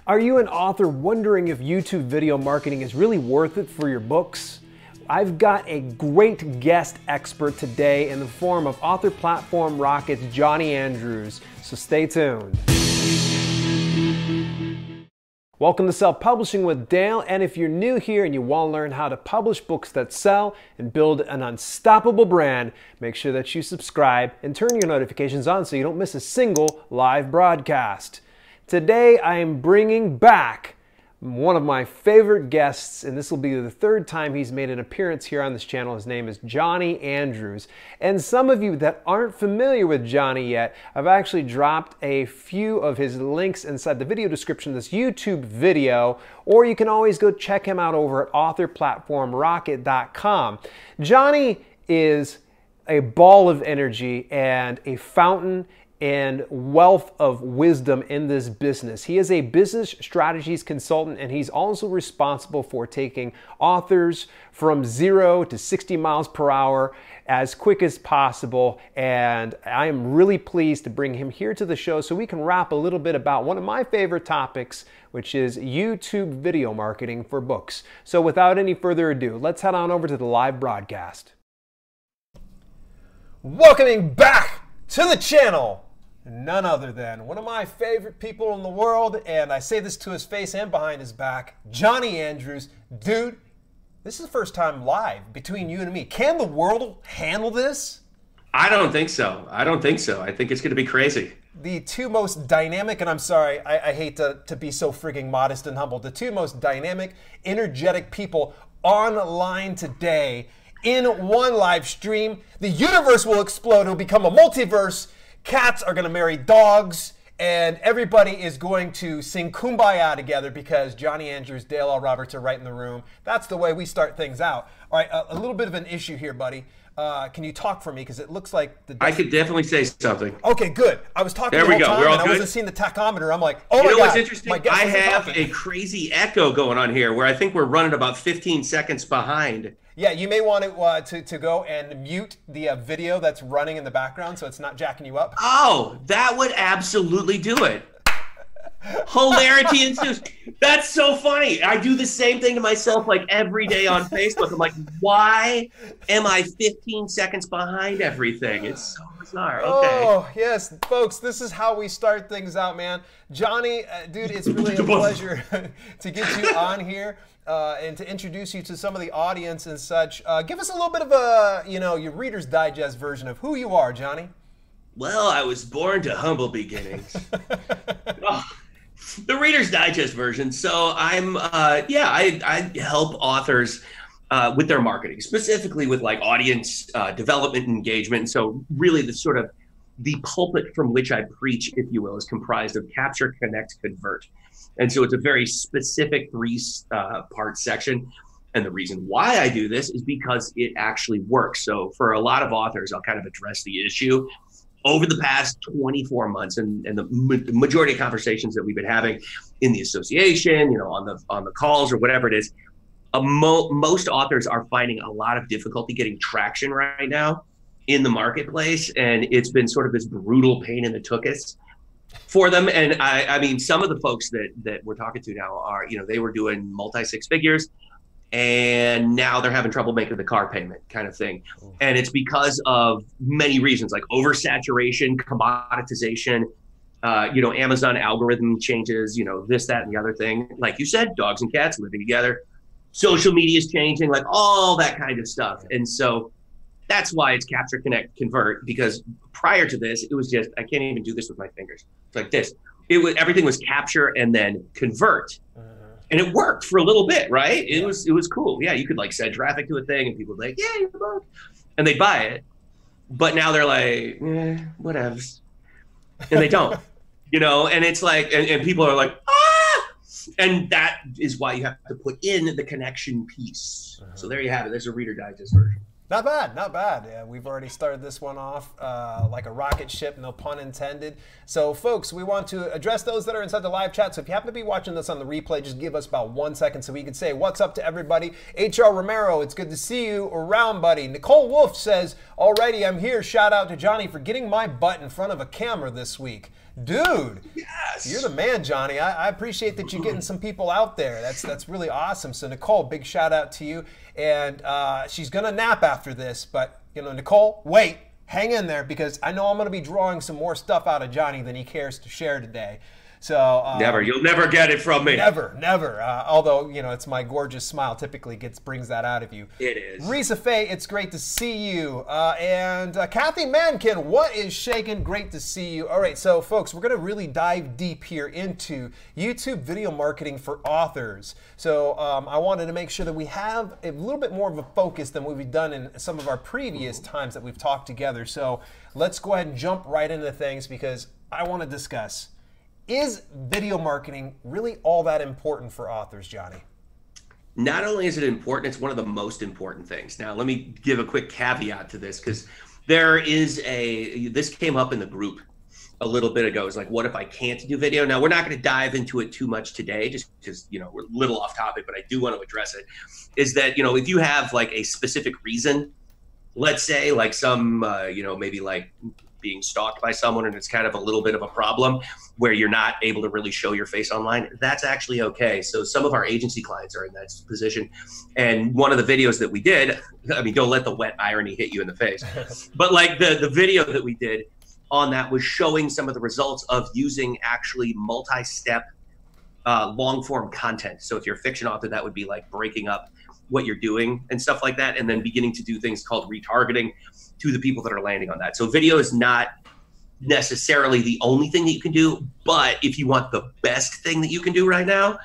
Are you an author wondering if YouTube video marketing is really worth it for your books? I've got a great guest expert today in the form of Author Platform Rocket's Jonny Andrews, so stay tuned. Welcome to Self-Publishing with Dale, and if you're new here and you want to learn how to publish books that sell and build an unstoppable brand, make sure that you subscribe and turn your notifications on so you don't miss a single live broadcast. Today I am bringing back one of my favorite guests, and this will be the third time he's made an appearance here on this channel. His name is Jonny Andrews. And some of you that aren't familiar with Jonny yet, I've actually dropped a few of his links inside the video description of this YouTube video, or you can always go check him out over at authorplatformrocket.com. Jonny is a ball of energy and a fountain and wealth of wisdom in this business. He is a business strategies consultant, and he's also responsible for taking authors from 0 to 60 miles per hour as quick as possible. And I am really pleased to bring him here to the show so we can wrap a little bit about one of my favorite topics, which is YouTube video marketing for books. So without any further ado, let's head on over to the live broadcast. Welcoming back to the channel, none other than one of my favorite people in the world, and I say this to his face and behind his back, Jonny Andrews. Dude, this is the first time live between you and me. Can the world handle this? I don't think so. I don't think so. I think it's going to be crazy. The two most dynamic, and I'm sorry, I hate to be so freaking modest and humble, the two most dynamic, energetic people online today in one live stream. The universe will explode. It'll become a multiverse. Cats are going to marry dogs, and everybody is going to sing Kumbaya together because Jonny Andrews, Dale L. Roberts are right in the room. That's the way we start things out. All right, a little bit of an issue here, buddy. Can you talk for me? Because it looks like I could definitely say something. Okay, good. I was talking the whole time, and I wasn't seeing the tachometer. I'm like, oh my God. You know what's interesting? I have a crazy echo going on here where I think we're running about 15 seconds behind. Yeah, you may want to go and mute the video that's running in the background so it's not jacking you up. Oh, that would absolutely do it. Hilarity ensues. That's so funny. I do the same thing to myself like every day on Facebook. I'm like, why am I 15 seconds behind everything? It's so bizarre. Okay. Oh, yes, folks, this is how we start things out, man. Jonny, dude, it's really a pleasure to get you on here. And to introduce you to some of the audience and such. Give us a little bit of a, your Reader's Digest version of who you are, Jonny. Well, I was born to humble beginnings. The Reader's Digest version. So I'm, I help authors with their marketing, specifically with like audience development and engagement. And so really the sort of the pulpit from which I preach, if you will, is comprised of capture, connect, convert. And so it's a very specific three-part section. And the reason why I do this is because it actually works. So for a lot of authors, I'll kind of address the issue. Over the past 24 months and the majority of conversations that we've been having in the association, on the calls or whatever it is, most authors are finding a lot of difficulty getting traction right now in the marketplace. And it's been sort of this brutal pain in the tuchus for them. And I mean, some of the folks that we're talking to now are, they were doing multi-six figures and now they're having trouble making the car payment kind of thing. And it's because of many reasons like oversaturation, commoditization, Amazon algorithm changes, this, that, and the other thing. Like you said, dogs and cats living together, social media is changing, like all that kind of stuff. And so that's why it's capture, connect, convert, because prior to this, it was just, I can't even do this with my fingers. It's like this. Everything was capture and then convert. And it worked for a little bit, right? It was cool. Yeah, you could like send traffic to a thing and people would be like, yeah, your book. And they'd buy it. But now they're like, whatevs. And they don't, and it's like, and people are like, ah! And that is why you have to put in the connection piece. So there you have it. There's a Reader Digest version. Not bad, not bad. Yeah, we've already started this one off like a rocket ship, no pun intended. So folks, we want to address those that are inside the live chat. So if you happen to be watching this on the replay, just give us about 1 second so we can say what's up to everybody. HR Romero, it's good to see you around, buddy. Nicole Wolf says, alrighty, I'm here. Shout out to Jonny for getting my butt in front of a camera this week. Dude, Yes. you're the man, Johnny. I appreciate that you're getting some people out there. That's really awesome. So Nicole, big shout out to you. And she's gonna nap after this, but you know, Nicole, wait, hang in there because I know I'm gonna be drawing some more stuff out of Johnny than he cares to share today. So Never, you'll never get it from me. Never, never. Although, you know, it's my gorgeous smile typically brings that out of you. It is. Risa Faye, it's great to see you. And Kathy Mankin, what is shaking? Great to see you. All right, so folks, we're going to really dive deep here into YouTube video marketing for authors. So I wanted to make sure that we have a little bit more of a focus than what we've done in some of our previous times that we've talked together. So let's go ahead and jump right into things because I want to discuss, is video marketing really all that important for authors, Johnny? Not only is it important, it's one of the most important things. Now, let me give a quick caveat to this because this came up in the group a little bit ago. It's like, what if I can't do video? Now, we're not going to dive into it too much today, just because, you know, we're a little off topic, but I do want to address it, is that, you know, if you have like a specific reason, let's say like some, you know, maybe like being stalked by someone and it's kind of a little bit of a problem where you're not able to really show your face online, that's actually okay. So some of our agency clients are in that position. And one of the videos that we did, I mean, don't let the wet irony hit you in the face, but like the video that we did on that was showing some of the results of using actually multi-step long form content. So if you're a fiction author, that would be like breaking up what you're doing and stuff like that, and then beginning to do things called retargeting to the people that are landing on that. So video is not necessarily the only thing that you can do, but if you want the best thing that you can do right now,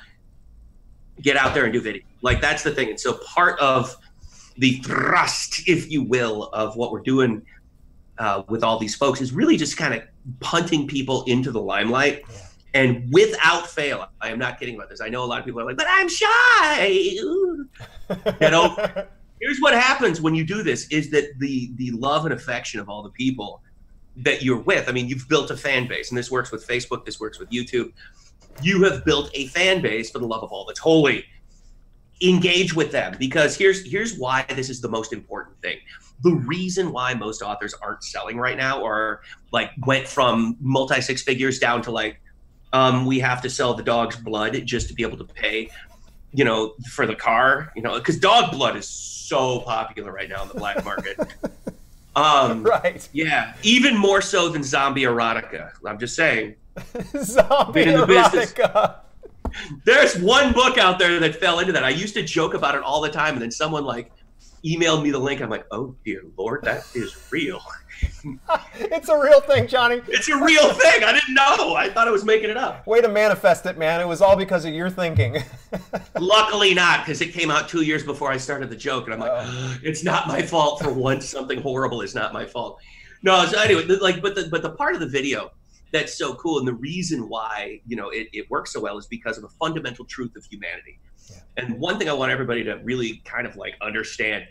get out there and do video. Like that's the thing. And so part of the thrust, if you will, of what we're doing with all these folks is really just kind of punting people into the limelight. Yeah. And without fail, I am not kidding about this. I know a lot of people are like, but I'm shy. You know, here's what happens when you do this is that the love and affection of all the people that you're with, I mean, you've built a fan base, and this works with Facebook, this works with YouTube. You have built a fan base for the love of all that's holy. Engage with them, because here's why this is the most important thing. The reason why most authors aren't selling right now, or like went from multi six figures down to like, we have to sell the dog's blood just to be able to pay, you know, for the car, you know, because dog blood is so popular right now in the black market. Right. Yeah. Even more so than zombie erotica. I'm just saying. Zombie erotica. There's one book out there that fell into that. I used to joke about it all the time, and then someone like emailed me the link. I'm like, oh dear Lord, that is real. It's a real thing, Johnny. It's a real thing. I didn't know. I thought I was making it up. Way to manifest it, man. It was all because of your thinking. Luckily not, because it came out 2 years before I started the joke, and I'm like, it's not my fault. For once, something horrible is not my fault. No, so anyway, like, but the part of the video that's so cool, and the reason why, you know, it works so well is because of the fundamental truth of humanity. Yeah. And one thing I want everybody to really kind of like understand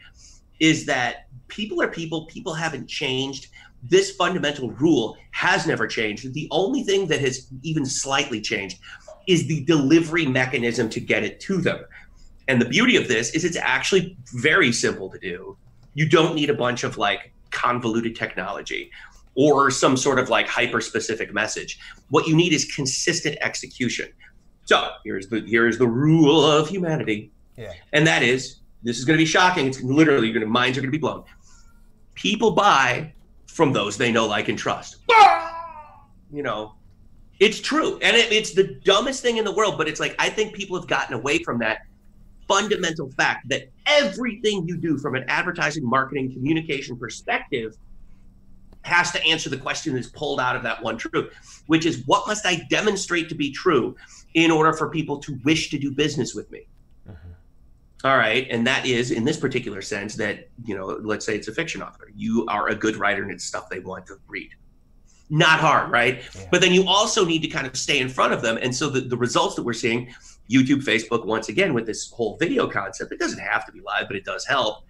is that people are people. People haven't changed. This fundamental rule has never changed. The only thing that has even slightly changed is the delivery mechanism to get it to them. And the beauty of this is it's actually very simple to do. You don't need a bunch of like convoluted technology or some sort of like hyper-specific message. What you need is consistent execution. So here's the rule of humanity. Yeah. And that is, this is going to be shocking. It's literally minds are going to be blown. People buy from those they know, like, and trust. You know, it's true. And it's the dumbest thing in the world, but it's like, I think people have gotten away from that fundamental fact that everything you do from an advertising, marketing, communication perspective has to answer the question that's pulled out of that one truth, which is, what must I demonstrate to be true in order for people to wish to do business with me? All right. And that is, in this particular sense, that, you know, let's say it's a fiction author. You are a good writer and it's stuff they want to read. Not hard, right? Yeah. But then you also need to kind of stay in front of them. And so the results that we're seeing, YouTube, Facebook, once again, with this whole video concept, it doesn't have to be live, but it does help,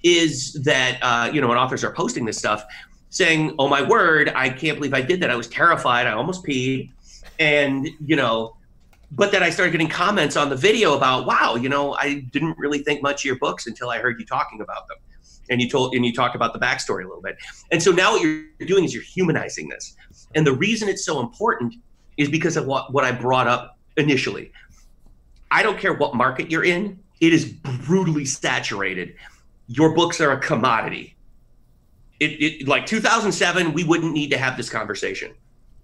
is that, you know, when authors are posting this stuff, saying, oh my word, I can't believe I did that. I was terrified. I almost peed. And, you know, but then I started getting comments on the video about, wow, you know, I didn't really think much of your books until I heard you talking about them. And you talked about the backstory a little bit. And so now what you're doing is you're humanizing this. And the reason it's so important is because of what I brought up initially. I don't care what market you're in. It is brutally saturated. Your books are a commodity. Like 2007, we wouldn't need to have this conversation.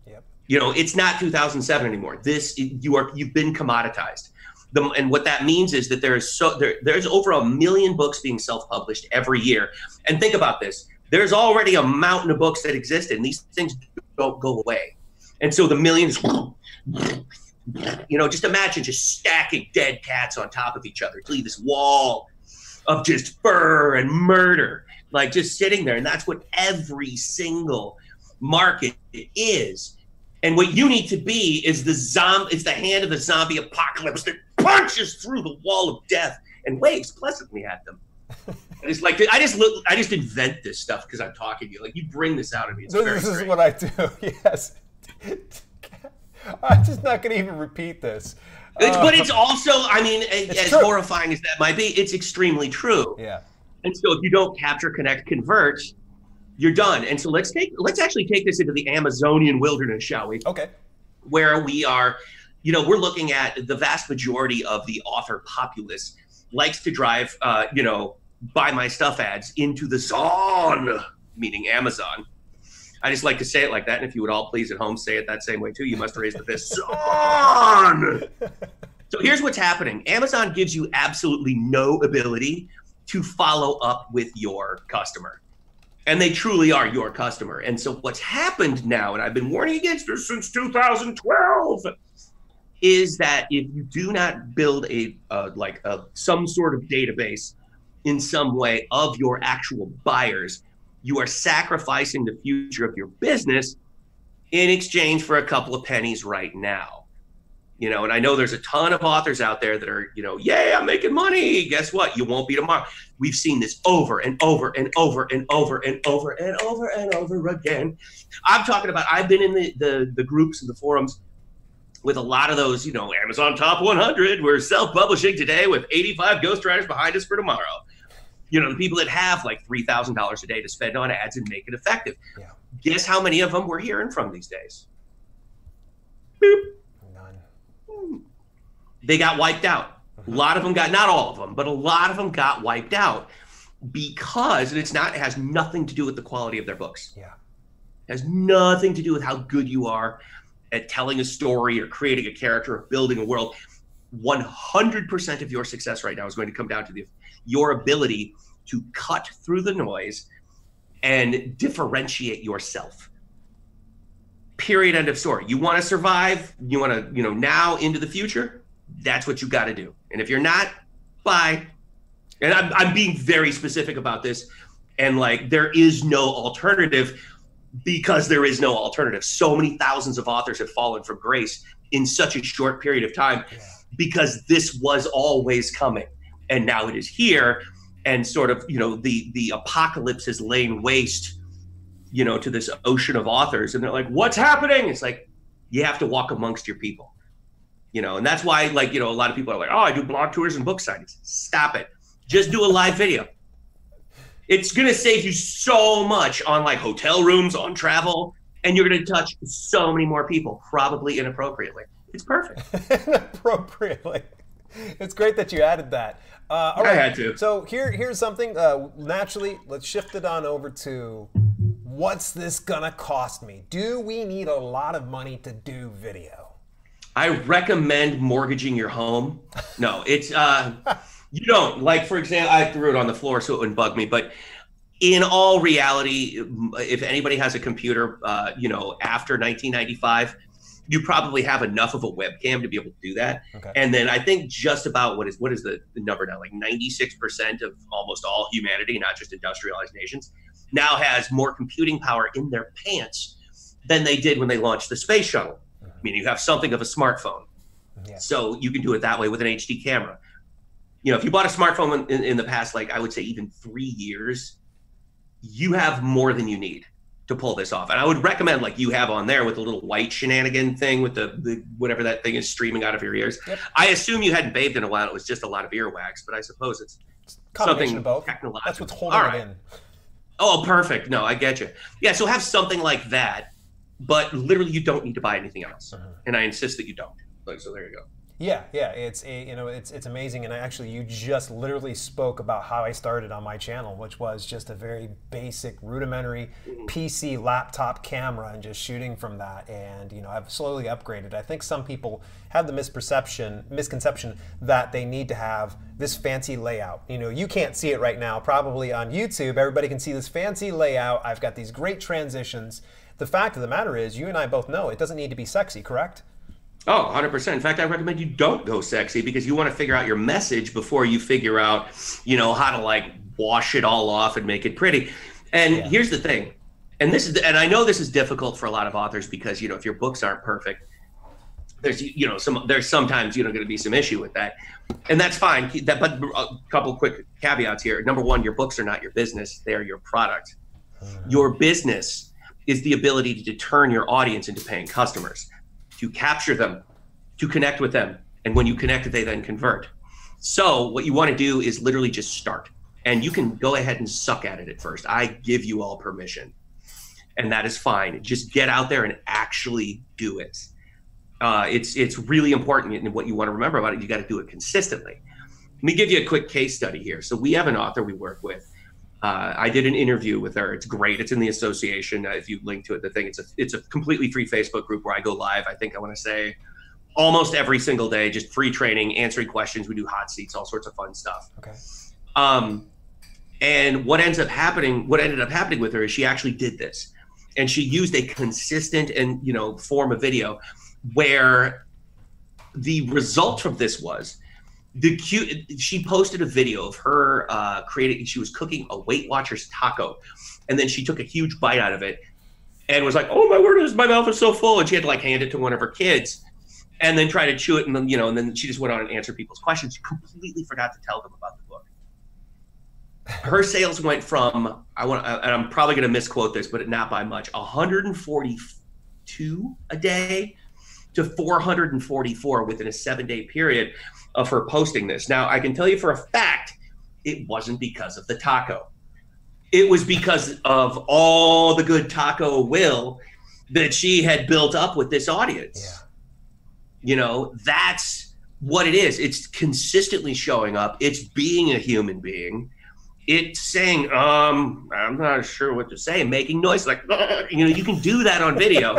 Yep. You know, it's not 2007 anymore. You've been commoditized. And what that means is that there's over 1 million books being self-published every year. And think about this. There's already a mountain of books that exist, and these things don't go away. And so the millions, you know, just imagine just stacking dead cats on top of each other to leave this wall of just fur and murder, like just sitting there. And that's what every single market is. And what you need to be is the hand of the zombie apocalypse that punches through the wall of death and waves pleasantly at them. It's like I just invent this stuff because I'm talking to you. Like, you bring this out of me. This is what I do. Yes. I'm just not going to even repeat this. But it's also, I mean, as horrifying as that might be, it's extremely true. Yeah. And so if you don't capture, connect, convert, you're done. And so let's actually take this into the Amazonian wilderness, shall we? Okay. Where we are, you know, we're looking at the vast majority of the author populace likes to drive, you know, buy my stuff ads into the zone, meaning Amazon. I just like to say it like that. And if you would all please at home say it that same way too, you must raise the fist. Zone! So here's what's happening. Amazon gives you absolutely no ability to follow up with your customer. And they truly are your customer. And so what's happened now, and I've been warning against this since 2012, is that if you do not build some sort of database in some way of your actual buyers, you are sacrificing the future of your business in exchange for a couple of pennies right now. You know, and I know there's a ton of authors out there that are, you know, yay, I'm making money. Guess what? You won't be tomorrow. We've seen this over and over and over and over and over and over and over again. I'm talking about, I've been in the groups and the forums with a lot of those, you know, Amazon top 100. We're self-publishing today with 85 ghostwriters behind us for tomorrow. You know, the people that have like $3,000 a day to spend on ads and make it effective. Yeah. Guess how many of them we're hearing from these days? Boop. None. They got wiped out. A lot of them got, not all of them, but a lot of them got wiped out because, and it has nothing to do with the quality of their books. Yeah. It has nothing to do with how good you are at telling a story or creating a character or building a world. 100% of your success right now is going to come down to your ability to cut through the noise and differentiate yourself. Period. End of story. You want to survive, you want to, you know, now into the future, that's what you got to do. And if you're not, bye. And I'm being very specific about this. And like, there is no alternative because there is no alternative. So many thousands of authors have fallen from grace in such a short period of time because this was always coming. And now it is here. And sort of, you know, the apocalypse has lain waste, you know, to this ocean of authors. And they're like, what's happening? It's like, you have to walk amongst your people, you know, and that's why, like, you know, a lot of people are like, oh, I do blog tours and book signings. Stop it. Just do a live video. It's going to save you so much on like hotel rooms, on travel, and you're going to touch so many more people, probably inappropriately. It's perfect. Inappropriately. It's great that you added that. All right. I had to. So here's something. Naturally, let's shift it on over to what's this gonna cost me? Do we need a lot of money to do video? I recommend mortgaging your home. No, it's you don't. Like, for example, I threw it on the floor so it wouldn't bug me, but in all reality, if anybody has a computer, you know, after 1995, you probably have enough of a webcam to be able to do that. Okay. And then I think just about what is the number now? Like 96% of almost all humanity, not just industrialized nations, now has more computing power in their pants than they did when they launched the space shuttle. Meaning you have something of a smartphone. Yeah. So you can do it that way with an HD camera. You know, if you bought a smartphone in the past, like I would say even 3 years, you have more than you need to pull this off. And I would recommend, like you have on there with the little white shenanigan thing with the whatever that thing is streaming out of your ears. Yep. I assume you hadn't bathed in a while. It was just a lot of earwax, but I suppose it's Combination something of both. technological. That's what's holding it in. Oh, perfect. No, I get you. Yeah, so have something like that, but literally you don't need to buy anything else. And I insist that you don't. Like, so there you go. Yeah, yeah, it's amazing, and actually, you just literally spoke about how I started on my channel, which was just a very basic, rudimentary PC laptop camera, and just shooting from that. And I've slowly upgraded. I think some people have the misconception that they need to have this fancy layout. You can't see it right now, probably on YouTube. Everybody can see this fancy layout. I've got these great transitions. The fact of the matter is, you and I both know it doesn't need to be sexy, correct? Oh, 100%. In fact, I recommend you don't go sexy because you want to figure out your message before you figure out, how to like wash it all off and make it pretty. And here's the thing. And I know this is difficult for a lot of authors because, if your books aren't perfect, there's sometimes, going to be some issue with that. And that's fine. But a couple quick caveats here. Number one, your books are not your business. They are your product. Your business is the ability to turn your audience into paying customers, to capture them, to connect with them. And when you connect, they then convert. So what you want to do is literally just start. And you can go ahead and suck at it at first. I give you all permission. And that is fine. Just get out there and actually do it. It's really important. And what you want to remember about it, you got to do it consistently. Let me give you a quick case study here. So we have an author we work with. I did an interview with her. It's great. It's in the association. If you link to it, the thing, it's a completely free Facebook group where I go live. I want to say almost every single day, just free training, answering questions. We do hot seats, all sorts of fun stuff. Okay. And what ended up happening with her is she actually did this, and she used a consistent and form of video where the result from this was she posted a video of her she was cooking a Weight Watchers taco, and then she took a huge bite out of it and was like, oh my word, my mouth is so full, and she had to like hand it to one of her kids and then try to chew it, and then and then she just went on and answered people's questions. She completely forgot to tell them about the book. Her sales went from, and I'm probably going to misquote this, but not by much, 142 a day to 444 within a 7-day period of her posting this. Now, I can tell you for a fact, it wasn't because of the taco. It was because of all the good taco will that she had built up with this audience. Yeah. That's what it is. It's consistently showing up. It's being a human being. It's saying, I'm not sure what to say, making noise like, you can do that on video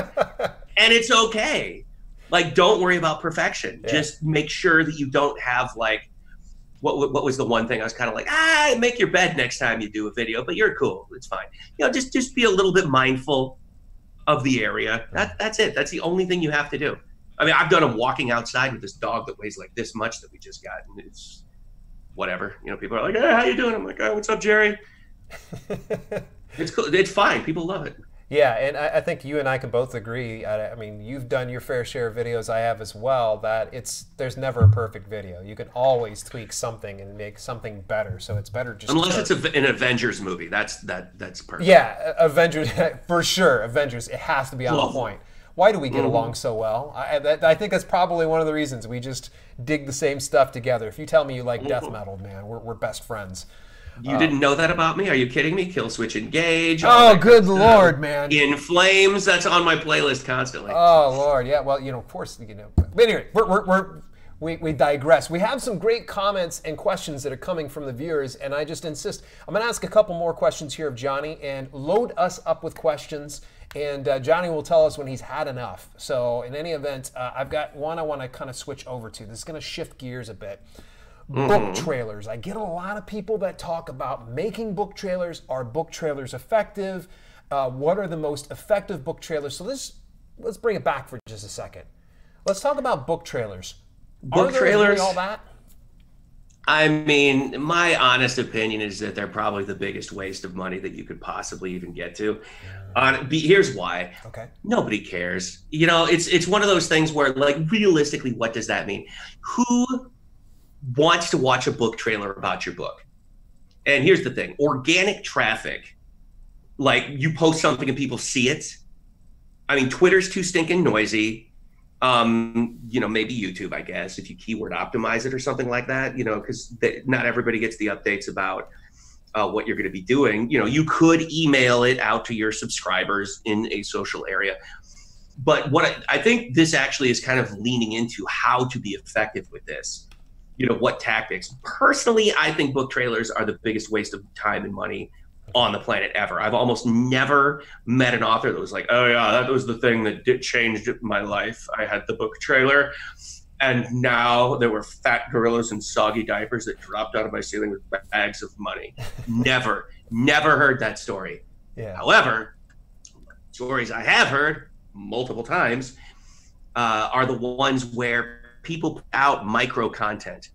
and it's okay. Like, don't worry about perfection. Yeah. Just make sure that you don't have like, what was the one thing I was kind of like, make your bed next time you do a video, but you're cool. It's fine. Just be a little bit mindful of the area. That's it. That's the only thing you have to do. I mean, I've done them walking outside with this dog that weighs like this much that we just got, and it's whatever. People are like, hey, how you doing? I'm like, oh, what's up, Jerry? It's cool. It's fine. People love it. Yeah, and I think you and I can both agree. I mean, you've done your fair share of videos. I have as well. That there's never a perfect video. You can always tweak something and make something better. So it's better just unless it's an Avengers movie. That's perfect. Yeah, Avengers for sure. Avengers. It has to be on point. Why do we get along so well? I think that's probably one of the reasons. We just dig the same stuff together. If you tell me you like death metal, man, we're best friends. You didn't know that about me? Are you kidding me? Kill Switch Engage. Oh, good Lord, man. In Flames. That's on my playlist constantly. Oh, Lord. Yeah, well, of course, But anyway, we digress. We have some great comments and questions that are coming from the viewers, and I just insist. I'm going to ask a couple more questions here of Jonny, and load us up with questions, and Jonny will tell us when he's had enough. So in any event, I've got one I want to kind of switch over to. This is going to shift gears a bit. Book trailers. I get a lot of people that talk about making book trailers. Are book trailers effective? What are the most effective book trailers? So let's bring it back for just a second. Let's talk about book trailers. Book trailers, really all that? I mean, my honest opinion is that they're probably the biggest waste of money that you could possibly even get to. Here's why. Okay. Nobody cares. It's one of those things where, like, realistically, what does that mean? Who wants to watch a book trailer about your book? And here's the thing, organic traffic, like you post something and people see it. I mean, Twitter's too stinking noisy. You know, maybe YouTube, I guess, if you keyword optimize it or something like that, you know, because not everybody gets the updates about what you're going to be doing. You know, you could email it out to your subscribers in a social area. But what I think this actually is kind of leaning into how to be effective with this, you know, what tactics. Personally, I think book trailers are the biggest waste of time and money on the planet ever. I've almost never met an author that was like, oh yeah, that was the thing that changed my life. I had the book trailer, and now there were fat gorillas and soggy diapers that dropped out of my ceiling with bags of money. Never heard that story. Yeah. However, stories I have heard multiple times are the ones where people put out micro content.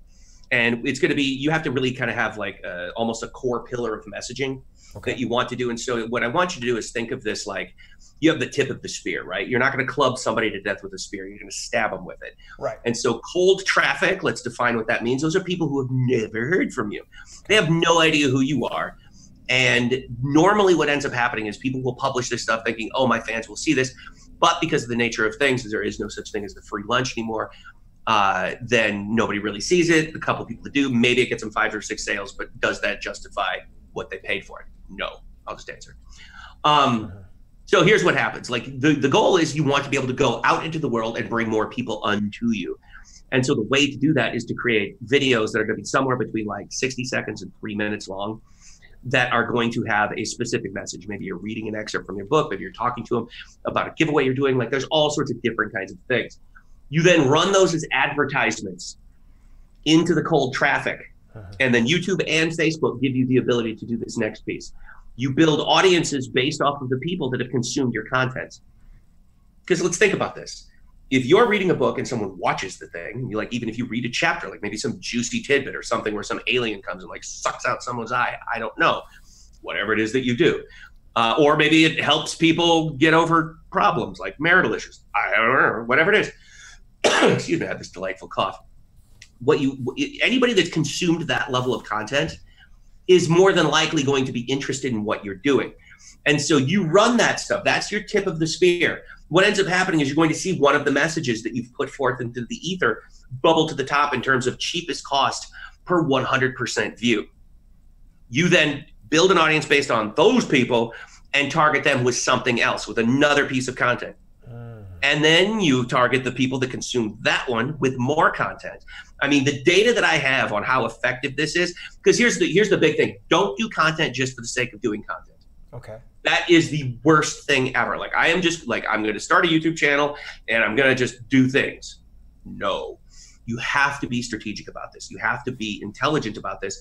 And it's going to be, you have to really kind of have like almost a core pillar of messaging that you want to do. And so what I want you to do is think of this like you have the tip of the spear, right? You're not going to club somebody to death with a spear. You're going to stab them with it. Right. And so cold traffic, let's define what that means. Those are people who have never heard from you. They have no idea who you are. And normally what ends up happening is people will publish this stuff thinking, oh, my fans will see this. But because of the nature of things, there is no such thing as the free lunch anymore. Then nobody really sees it. A couple of people that do, maybe it gets them 5 or 6 sales, but does that justify what they paid for it? No, I'll just answer. So here's what happens. Like the goal is you want to be able to go out into the world and bring more people unto you. And so the way to do that is to create videos that are going to be somewhere between like 60 seconds and 3 minutes long that are going to have a specific message. Maybe you're reading an excerpt from your book. Maybe you're talking to them about a giveaway you're doing. Like there's all sorts of different kinds of things. You then run those as advertisements into the cold traffic. And then YouTube and Facebook give you the ability to do this next piece. You build audiences based off of the people that have consumed your content. Because let's think about this. If you're reading a book and someone watches the thing, you like, even if you read a chapter, like maybe some juicy tidbit or something where some alien comes and like sucks out someone's eye, I don't know, whatever it is that you do. Or maybe it helps people get over problems like marital issues. I don't know, whatever it is. Excuse me, I have this delightful cough. Anybody that's consumed that level of content is more than likely going to be interested in what you're doing. And so you run that stuff. That's your tip of the spear. What ends up happening is you're going to see one of the messages that you've put forth into the ether bubble to the top in terms of cheapest cost per 100% view. You then build an audience based on those people and target them with something else, with another piece of content. And then you target the people that consume that one with more content. I mean, the data that I have on how effective this is, because here's the big thing. Don't do content just for the sake of doing content. Okay. That is the worst thing ever. Like I am just like, I'm going to start a YouTube channel and I'm going to just do things. No, you have to be strategic about this. You have to be intelligent about this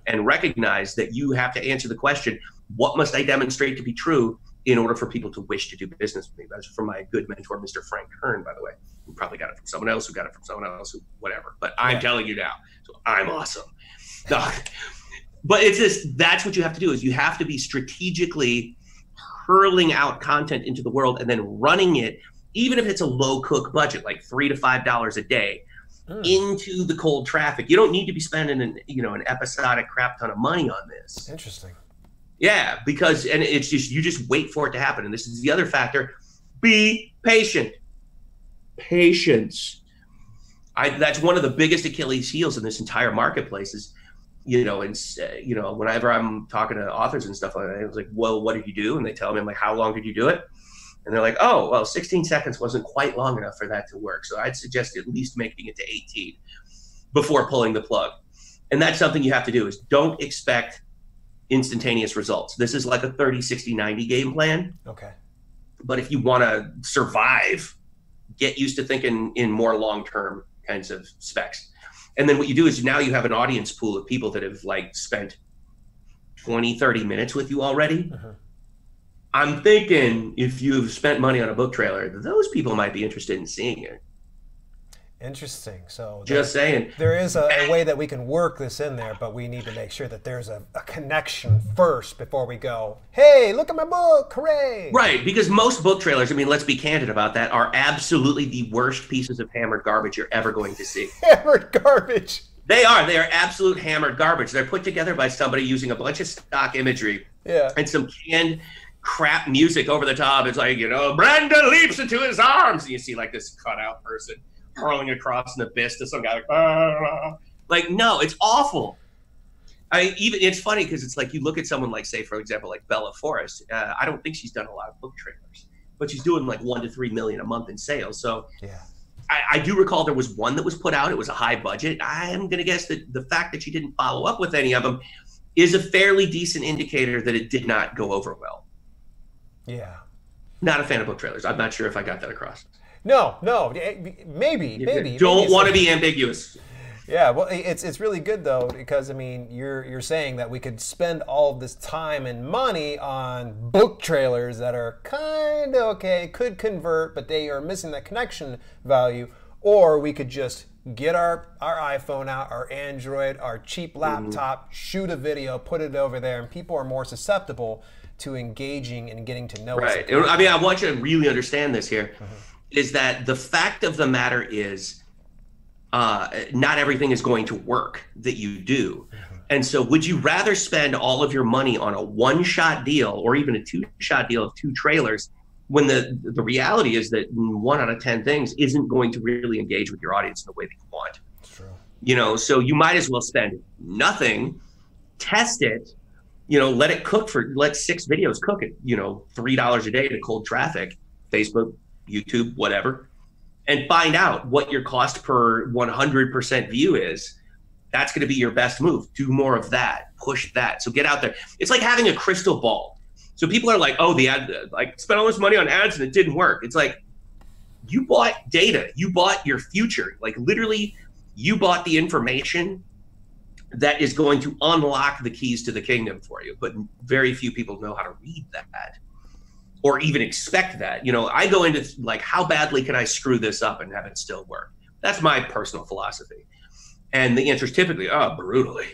and recognize that you have to answer the question, what must I demonstrate to be true in order for people to wish to do business with me? That's from my good mentor, Mr. Frank Kern, by the way. Who probably got it from someone else, who got it from someone else, who whatever. But I'm telling you now, so I'm awesome. But it's just, that's what you have to do, is you have to be strategically hurling out content into the world and then running it, even if it's a low cook budget, like $3 to $5 a day, into the cold traffic. You don't need to be spending an episodic crap ton of money on this. Interesting. Yeah, because, and it's just, you just wait for it to happen. And this is the other factor. Be patient. Patience. That's one of the biggest Achilles heels in this entire marketplace is, whenever I'm talking to authors and stuff like that, I was like, well, what did you do? And they tell me, I'm like, how long did you do it? And they're like, oh, well, 16 seconds wasn't quite long enough for that to work. So I'd suggest at least making it to 18 before pulling the plug. And that's something you have to do, is don't expect instantaneous results. This is like a 30, 60, 90 game plan. Okay. But if you want to survive, get used to thinking in more long-term kinds of specs. And then what you do is now you have an audience pool of people that have like spent 20, 30 minutes with you already. I'm thinking if you've spent money on a book trailer, those people might be interested in seeing it. Interesting. So just saying, there is a way that we can work this in there, but we need to make sure that there's a connection first before we go, hey, look at my book, hooray. Right, because most book trailers, I mean, let's be candid about that, are absolutely the worst pieces of hammered garbage you're ever going to see. Hammered garbage. They are absolute hammered garbage. They're put together by somebody using a bunch of stock imagery and some canned crap music over the top. It's like, Brenda leaps into his arms, and you see like this cutout person hurling across an abyss to some guy like no, it's awful. Even it's funny because it's like you look at someone like, say, for example, like Bella Forrest. I don't think she's done a lot of book trailers, but she's doing like 1 to 3 million a month in sales. So yeah. I do recall there was one that was put out. It was a high budget. I am going to guess that the fact that she didn't follow up with any of them is a fairly decent indicator that it did not go over well. Yeah. Not a fan of book trailers. I'm not sure if I got that across. No, maybe. Don't want to be ambiguous. Yeah, well, it's really good though, because I mean, you're saying that we could spend all of this time and money on book trailers that are kind of okay, could convert, but they are missing that connection value, or we could just get our iPhone out, our Android, our cheap laptop, shoot a video, put it over there, and people are more susceptible to engaging and getting to know us. Right. I mean, I want you to really understand this here, is that the fact of the matter is, not everything is going to work that you do. And so would you rather spend all of your money on a one-shot deal or even a two-shot deal of 2 trailers when the reality is that 1 out of 10 things isn't going to really engage with your audience in the way that you want? That's true. So you might as well spend nothing, test it, let it cook let 6 videos cook at, $3 a day to cold traffic, Facebook, YouTube, whatever, and find out what your cost per 100% view is. That's going to be your best move. Do more of that. Push that. So get out there. It's like having a crystal ball. So people are like, oh, the ad, like spent all this money on ads and it didn't work. It's like, you bought data. You bought your future. Like literally, you bought the information that is going to unlock the keys to the kingdom for you. But very few people know how to read that or even expect that. I go into like, how badly can I screw this up and have it still work? That's my personal philosophy. And the answer is typically, oh, brutally,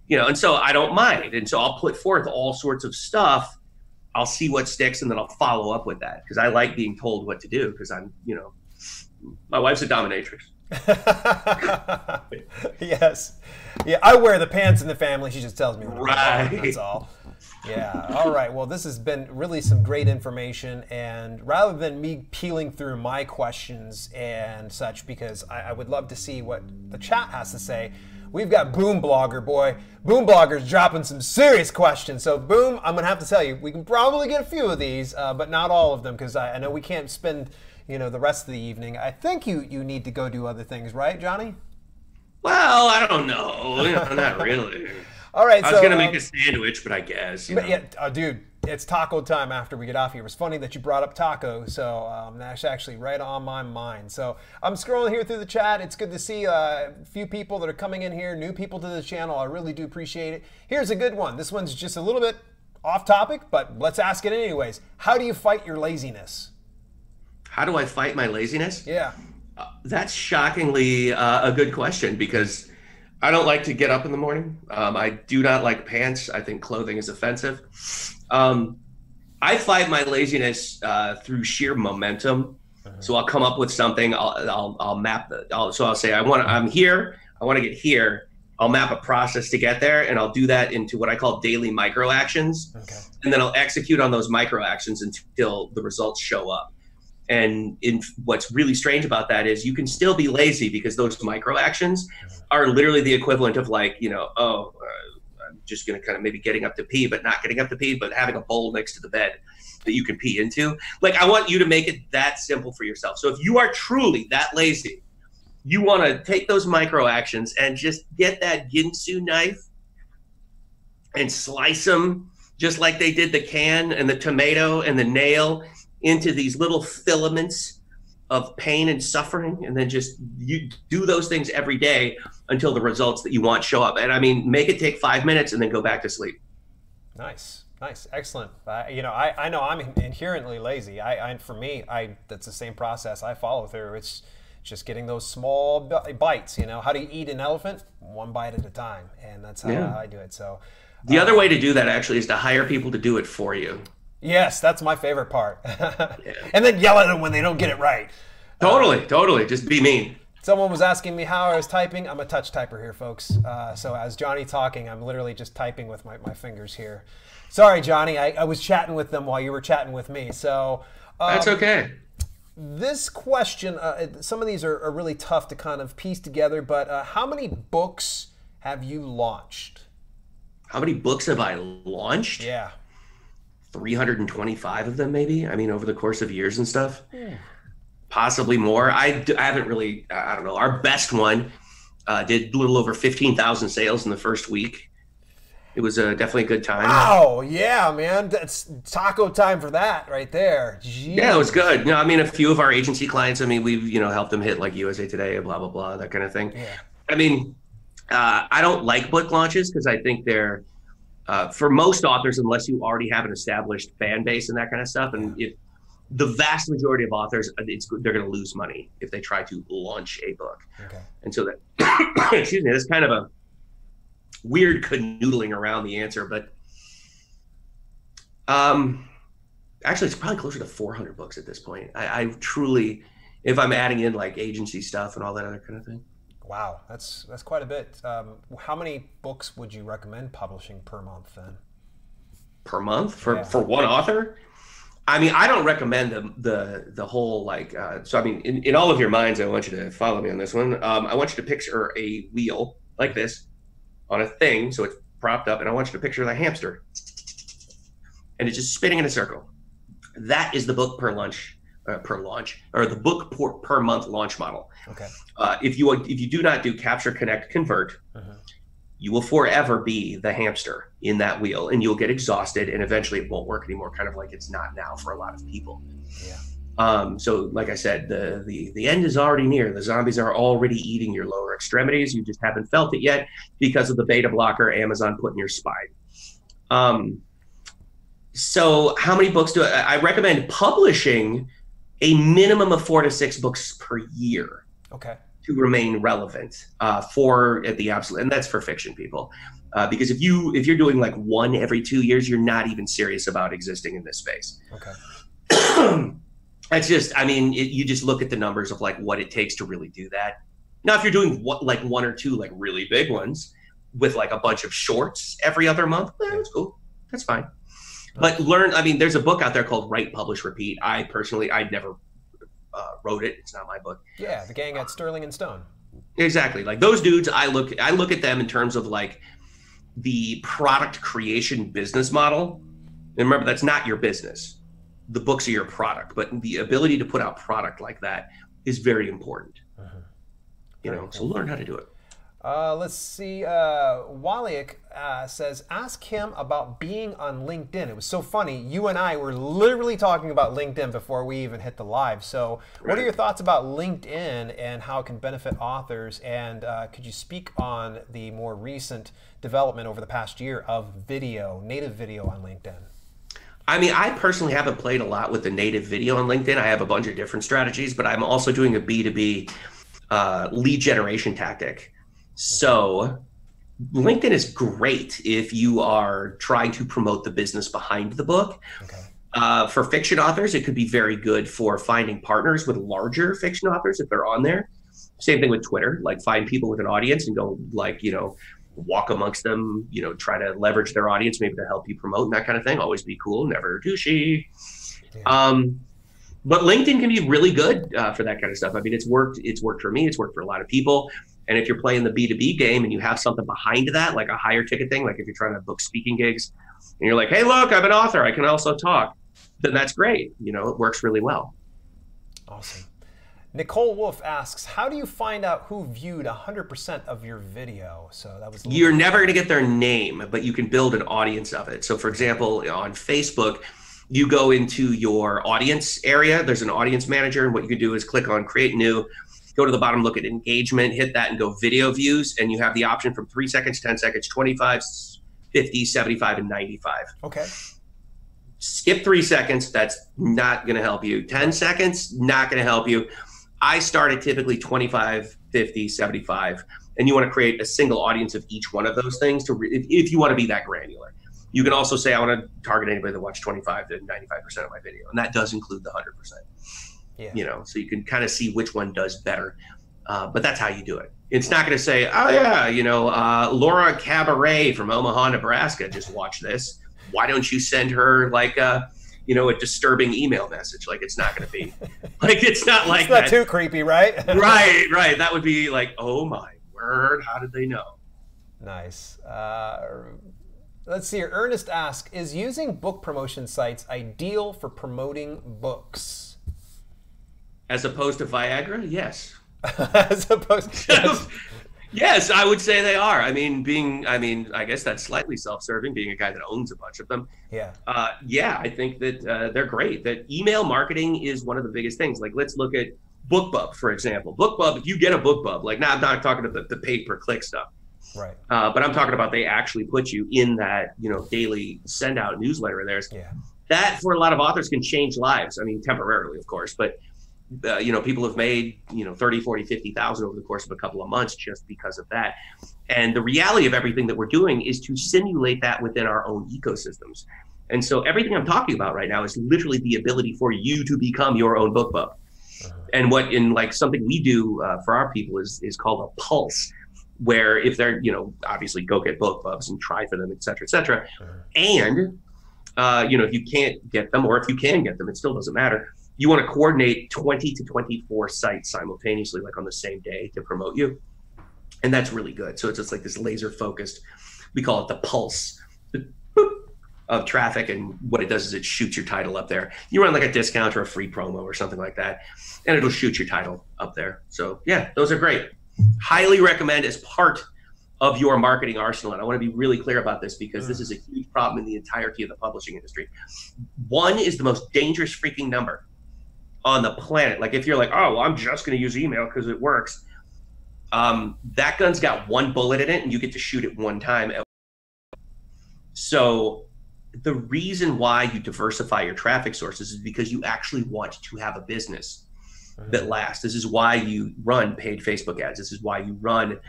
and so I don't mind. And so I'll put forth all sorts of stuff. I'll see what sticks and then I'll follow up with that because I like being told what to do because I'm, my wife's a dominatrix. Yes. Yeah, I wear the pants in the family. She just tells me what to right. do. That's all. Yeah. All right. Well, this has been really some great information. And rather than me peeling through my questions and such, because I would love to see what the chat has to say, we've got Boom Blogger, boy. Boom Blogger's dropping some serious questions. So, Boom, I'm going to have to tell you, we can probably get a few of these, but not all of them, because I know we can't spend the rest of the evening. I think you need to go do other things, right, Johnny? Well, I don't know. Not really. All right, I was going to make a sandwich, but I guess. Yeah, dude, it's taco time after we get off here. It was funny that you brought up taco, so that's actually right on my mind. So I'm scrolling here through the chat. It's good to see a few people that are coming in here, new people to the channel. I really do appreciate it. Here's a good one. This one's just a little bit off topic, but let's ask it anyways. How do you fight your laziness? How do I fight my laziness? Yeah. That's shockingly a good question because I don't like to get up in the morning. I do not like pants. I think clothing is offensive. I fight my laziness through sheer momentum. So I'll come up with something. I'll map so I'll say I'm here. I want to get here. I'll map a process to get there, and I'll do that into what I call daily micro actions. Okay. And then I'll execute on those micro actions until the results show up. And what's really strange about that is you can still be lazy because those micro actions are literally the equivalent of like, I'm just going to kind of maybe getting up to pee, but not getting up to pee, but having a bowl next to the bed that you can pee into. Like, I want you to make it that simple for yourself. So if you are truly that lazy, you want to take those micro actions and just get that Ginsu knife and slice them just like they did the can and the tomato and the nail into these little filaments of pain and suffering, and then just you do those things every day until the results that you want show up. And I mean, make it take 5 minutes and then go back to sleep. Nice, excellent. I know I'm inherently lazy. For me, that's the same process I follow through. It's just getting those small bites. How do you eat an elephant? One bite at a time, and that's how I do it. So the other way to do that actually is to hire people to do it for you. Yes, that's my favorite part. And then yell at them when they don't get it right. Totally. Just be mean. Someone was asking me how I was typing. I'm a touch typer here, folks. So as Jonny talking, I'm literally just typing with my fingers here. Sorry, Jonny. I was chatting with them while you were chatting with me. So that's okay. This question, some of these are really tough to kind of piece together, but how many books have you launched? How many books have I launched? Yeah. 325 of them, maybe. I mean, over the course of years and stuff. Possibly more. I haven't really, I don't know. Our best one did a little over 15,000 sales in the first week. It was definitely a good time. Wow, yeah, man. That's taco time for that right there. Jeez. Yeah, it was good. I mean, a few of our agency clients, I mean, we've, helped them hit like USA Today, blah, blah, blah, that kind of thing. Yeah. I mean, I don't like book launches because I think they're, for most authors, unless you already have an established fan base and that kind of stuff, and if the vast majority of authors, they're going to lose money if they try to launch a book. Okay. And so that, excuse me, that's kind of a weird canoodling around the answer, but actually it's probably closer to 400 books at this point. I truly, if I'm adding in like agency stuff and all that other kind of thing. Wow, that's quite a bit. How many books would you recommend publishing per month then? Per month for one author? I mean, I don't recommend the whole like. So I mean, in all of your minds, I want you to follow me on this one. I want you to picture a wheel like this on a thing, so it's propped up, and I want you to picture the hamster, and it's just spinning in a circle. That is the book per launch, or the book per month launch model. Okay. If you do not do capture, connect, convert, you will forever be the hamster in that wheel, and you'll get exhausted, and eventually it won't work anymore, kind of like it's not now for a lot of people. Yeah. So like I said, the end is already near. The zombies are already eating your lower extremities. You just haven't felt it yet because of the beta blocker Amazon put in your spine. So how many books do I recommend publishing a minimum of 4 to 6 books per year. Okay. To remain relevant for at the absolute, and that's for fiction people, because if you're doing like one every 2 years, you're not even serious about existing in this space. Okay. That's just, I mean, you just look at the numbers of like what it takes to really do that. Now, if you're doing like 1 or 2 like really big ones with like a bunch of shorts every other month, that's cool. That's fine. But I mean, there's a book out there called Write, Publish, Repeat. I never wrote it. It's not my book. Yeah, the gang at Sterling and Stone. Exactly. Like those dudes, I look at them in terms of like the product creation business model. And remember, that's not your business. The books are your product, but the ability to put out product like that is very important. So learn how to do it. Let's see. Waliak says, ask him about being on LinkedIn. It was so funny. You and I were literally talking about LinkedIn before we even hit the live. So what are your thoughts about LinkedIn and how it can benefit authors? And could you speak on the more recent development over the past year of native video on LinkedIn? I mean, I personally haven't played a lot with the native video on LinkedIn. I have a bunch of different strategies, but I'm also doing a B2B lead generation tactic. So LinkedIn is great if you are trying to promote the business behind the book. Okay. For fiction authors, it could be very good for finding partners with larger fiction authors if they're on there. Same thing with Twitter, like find people with an audience and go like, walk amongst them, try to leverage their audience, maybe to help you promote and that kind of thing. Always be cool, never douchey. Yeah. But LinkedIn can be really good for that kind of stuff. I mean, it's worked for me. It's worked for a lot of people. And if you're playing the B2B game and you have something behind that, like a higher ticket thing, like if you're trying to book speaking gigs and you're like, hey, look, I'm an author, I can also talk, then that's great. It works really well. Awesome. Nicole Wolf asks, how do you find out who viewed 100% of your video? So that was. You're never going to get their name, but you can build an audience of it. So for example, on Facebook, you go into your audience area. There's an audience manager. And what you can do is click on create new, go to the bottom, look at engagement, hit that and go video views. And you have the option from 3 seconds, 10 seconds, 25, 50, 75, and 95. Okay. Skip 3 seconds. That's not going to help you. 10 seconds, not going to help you. I start at typically 25, 50, 75. And you want to create a single audience of each one of those things if you want to be that granular. You can also say, I want to target anybody that watched 25 to 95% of my video. And that does include the 100%. Yeah. So you can kind of see which one does better. But that's how you do it. It's not going to say, oh yeah, Laura Cabaret from Omaha, Nebraska just watched this. Why don't you send her like a disturbing email message? Like, it's not going to be like, it's not like it's not that. too creepy, right? Right. That would be like, oh my word, how did they know? Nice. Let's see here. Ernest asks, is using book promotion sites ideal for promoting books? As opposed to Viagra? Yes. As opposed to... Yes, I would say they are. I guess that's slightly self-serving, being a guy that owns a bunch of them. Yeah. I think that they're great. That email marketing is one of the biggest things. Like, let's look at BookBub, for example. BookBub, if you get a BookBub, like, now I'm not talking about the pay-per-click stuff. Right. But I'm talking about they actually put you in that, daily send-out newsletter of theirs. Yeah. That, for a lot of authors, can change lives. I mean, temporarily, of course, but people have made, 30, 40, 50,000 over the course of a couple of months just because of that. And the reality of everything that we're doing is to simulate that within our own ecosystems. And so everything I'm talking about right now is literally the ability for you to become your own BookBub. And what something we do for our people is called a pulse, where if they're, obviously go get BookBubs and try for them, et cetera, et cetera. And, if you can't get them, or if you can get them, it still doesn't matter. You want to coordinate 20 to 24 sites simultaneously, like on the same day, to promote you. And that's really good. So it's just like this laser focused, we call it the pulse of traffic. And what it does is it shoots your title up there. You run like a discount or a free promo or something like that, and it'll shoot your title up there. So yeah, those are great. Highly recommend as part of your marketing arsenal. And I want to be really clear about this, because this is a huge problem in the entirety of the publishing industry. 1 is the most dangerous freaking number on the planet. Like, if you're like, oh, well, I'm just going to use email because it works. That gun's got 1 bullet in it, and you get to shoot it 1 time. So the reason why you diversify your traffic sources is because you actually want to have a business that lasts. This is why you run paid Facebook ads. This is why you run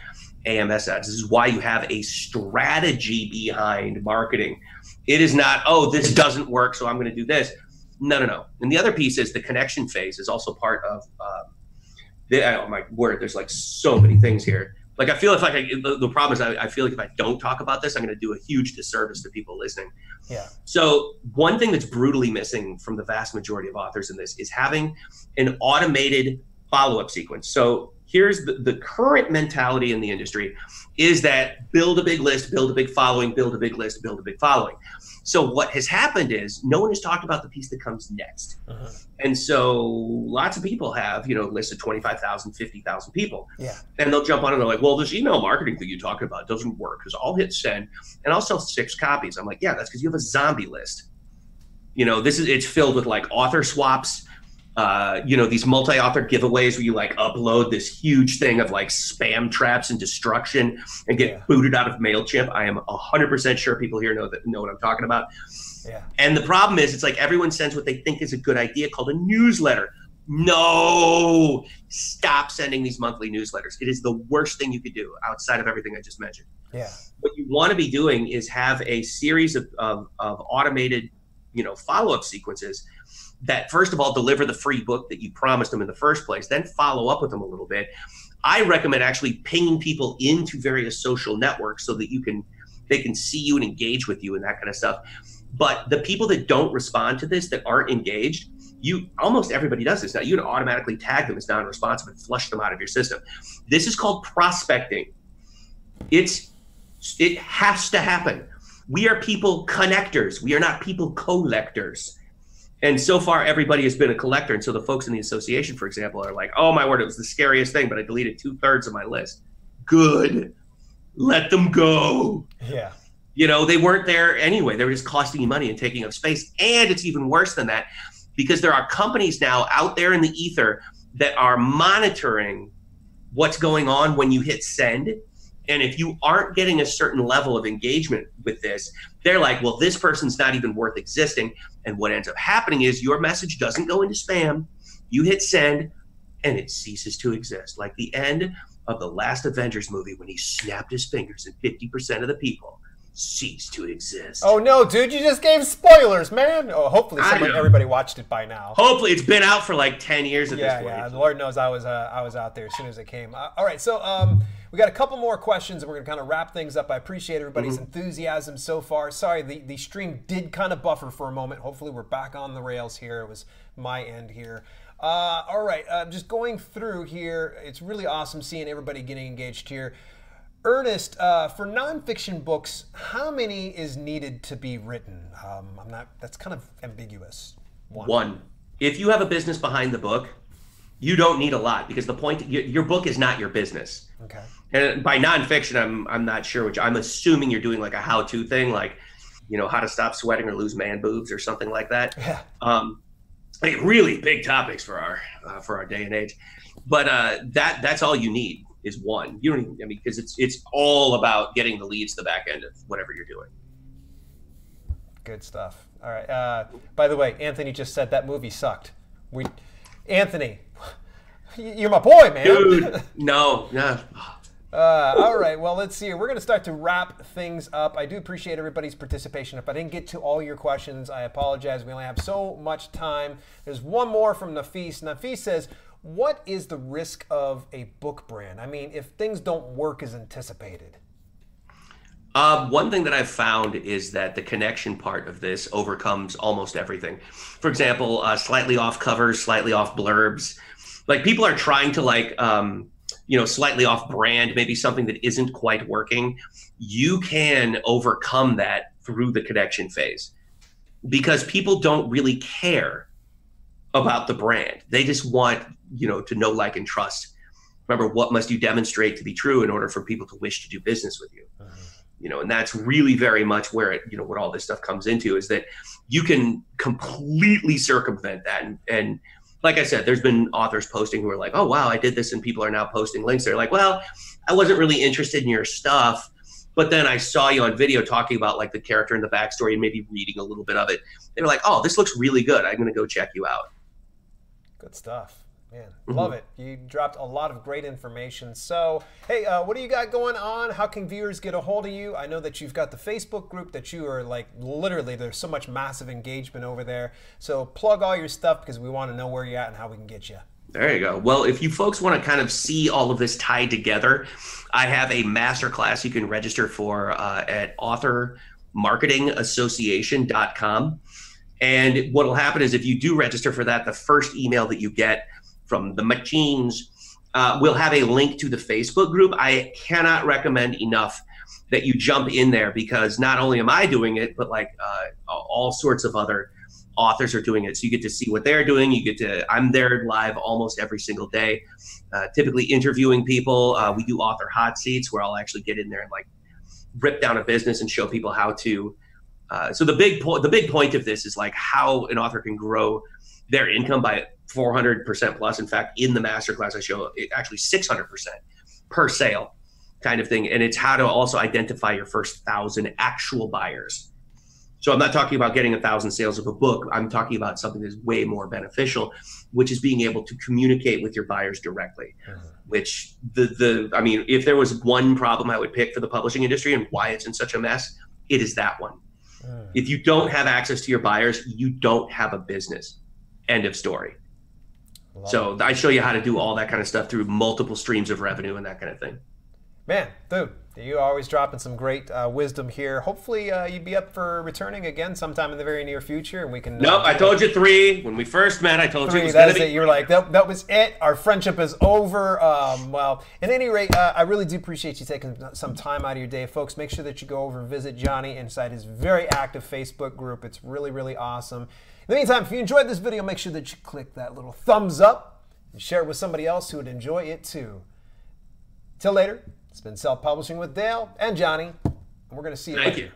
AMS ads. This is why you have a strategy behind marketing. It is not, oh, this doesn't work, so I'm going to do this. No. And the other piece is the connection phase is also part of oh my word, there's like so many things here. Like, I feel the problem is I feel like if I don't talk about this, I'm going to do a huge disservice to people listening. Yeah. So one thing that's brutally missing from the vast majority of authors in this is having an automated follow-up sequence. So here's the current mentality in the industry is that build a big list, build a big following, build a big list, build a big following. So what has happened is no one has talked about the piece that comes next. And so lots of people have, lists of 25,000, 50,000 people. Yeah. And they'll jump on and they're like, well, this email marketing thing you talk about doesn't work, because I'll hit send and I'll sell 6 copies. I'm like, yeah, that's because you have a zombie list. It's filled with like author swaps, these multi-author giveaways where you like upload this huge thing of like spam traps and destruction and get booted out of MailChimp. I am 100% sure people here know what I'm talking about. Yeah. And the problem is, it's like everyone sends what they think is a good idea called a newsletter. No, stop sending these monthly newsletters. It is the worst thing you could do outside of everything I just mentioned. Yeah. What you want to be doing is have a series of automated, follow-up sequences that, first of all, deliver the free book that you promised them in the first place, then follow up with them a little bit. I recommend actually pinging people into various social networks so that they can see you and engage with you and that kind of stuff. But the people that don't respond to this, that aren't engaged, almost everybody does this now. You can automatically tag them as non-responsive and flush them out of your system. This is called prospecting. It has to happen. We are people connectors. We are not people collectors. And so far, everybody has been a collector. And so the folks in the association, for example, are like, oh, my word, it was the scariest thing, but I deleted 2/3 of my list. Good. Let them go. Yeah. They weren't there anyway. They were just costing you money and taking up space. And it's even worse than that, because there are companies now out there in the ether that are monitoring what's going on when you hit send. And if you aren't getting a certain level of engagement with this, they're like, well, this person's not even worth existing. And what ends up happening is your message doesn't go into spam. You hit send and it ceases to exist. Like the end of the last Avengers movie when he snapped his fingers and 50% of the people cease to exist. Oh no, dude, you just gave spoilers, man. Oh, hopefully everybody watched it by now. Hopefully, it's been out for like 10 years at this point. Yeah, Lord knows I was out there as soon as it came. All right, so we got a couple more questions, and we're gonna kind of wrap things up. I appreciate everybody's enthusiasm so far. Sorry, the stream did kind of buffer for a moment. Hopefully, we're back on the rails here. It was my end here. All right, just going through here. It's really awesome seeing everybody getting engaged here. Ernest, for nonfiction books, how many is needed to be written? That's kind of ambiguous. One. If you have a business behind the book, you don't need a lot, because the point, your book is not your business. Okay. And by nonfiction, I'm not sure, which I'm assuming you're doing like a how-to thing, like, you know, how to stop sweating or lose man boobs or something like that. Yeah. Like really big topics for our day and age. But that's all you need. Is one. You don't even, I mean, because it's all about getting the leads to the back end of whatever you're doing. Good stuff. All right. By the way, Anthony just said that movie sucked. Anthony, you're my boy, man. Dude, no. All right. Well, let's see here. We're going to start to wrap things up. I do appreciate everybody's participation. If I didn't get to all your questions, I apologize. We only have so much time. There's one more from Nafis. Nafis says, what is the risk of a book brand? I mean, if things don't work as anticipated. One thing that I've found is that the connection part of this overcomes almost everything. For example, slightly off covers, slightly off blurbs. Like people are trying to like, you know, slightly off brand, maybe something that isn't quite working. You can overcome that through the connection phase, because people don't really care about the brand. They just want, you know, to know, like, and trust. Remember, what must you demonstrate to be true in order for people to wish to do business with you? You know, and that's really very much where it, you know, what all this stuff comes into, is that you can completely circumvent that. And like I said, there's been authors posting who are like, oh, wow, I did this, and people are now posting links. They're like, well, I wasn't really interested in your stuff, but then I saw you on video talking about like the character and the backstory and maybe reading a little bit of it. They were like, oh, this looks really good. I'm going to go check you out. Good stuff. Man, love it. You dropped a lot of great information. So, hey, what do you got going on? How can viewers get a hold of you? I know that you've got the Facebook group that you are like, literally, there's so much massive engagement over there. So plug all your stuff, because we want to know where you're at and how we can get you. There you go. Well, if you folks want to kind of see all of this tied together, I have a masterclass you can register for at authormarketingassociation.com. And what will happen is, if you do register for that, the first email that you get from the machines will have a link to the Facebook group. I cannot recommend enough that you jump in there, because not only am I doing it, but like all sorts of other authors are doing it. So you get to see what they're doing. I'm there live almost every single day, typically interviewing people. We do author hot seats, where I'll actually get in there and like rip down a business and show people how to. So the big point of this is like how an author can grow their income by 400% plus. In fact, in the masterclass, I show it actually 600% per sale kind of thing. And it's how to also identify your first 1,000 actual buyers. So I'm not talking about getting 1,000 sales of a book. I'm talking about something that's way more beneficial, which is being able to communicate with your buyers directly. Which I mean, if there was one problem I would pick for the publishing industry and why it's in such a mess, it is that one. If you don't have access to your buyers, you don't have a business. End of story. So I show you how to do all that kind of stuff through multiple streams of revenue and that kind of thing. Man, dude, you're always dropping some great wisdom here. Hopefully you'd be up for returning again sometime in the very near future, and we can. Nope, I told you 3 when we first met. I told you it was going to be. You're like, that was it. Our friendship is over. Well, at any rate, I really do appreciate you taking some time out of your day, folks. Make sure that you go over and visit Jonny inside his very active Facebook group. It's really, really awesome. In the meantime, if you enjoyed this video, make sure that you click that little thumbs up and share it with somebody else who would enjoy it too. Till later, it's been Self-Publishing with Dale and Jonny, and we're going to see you later. Thank you.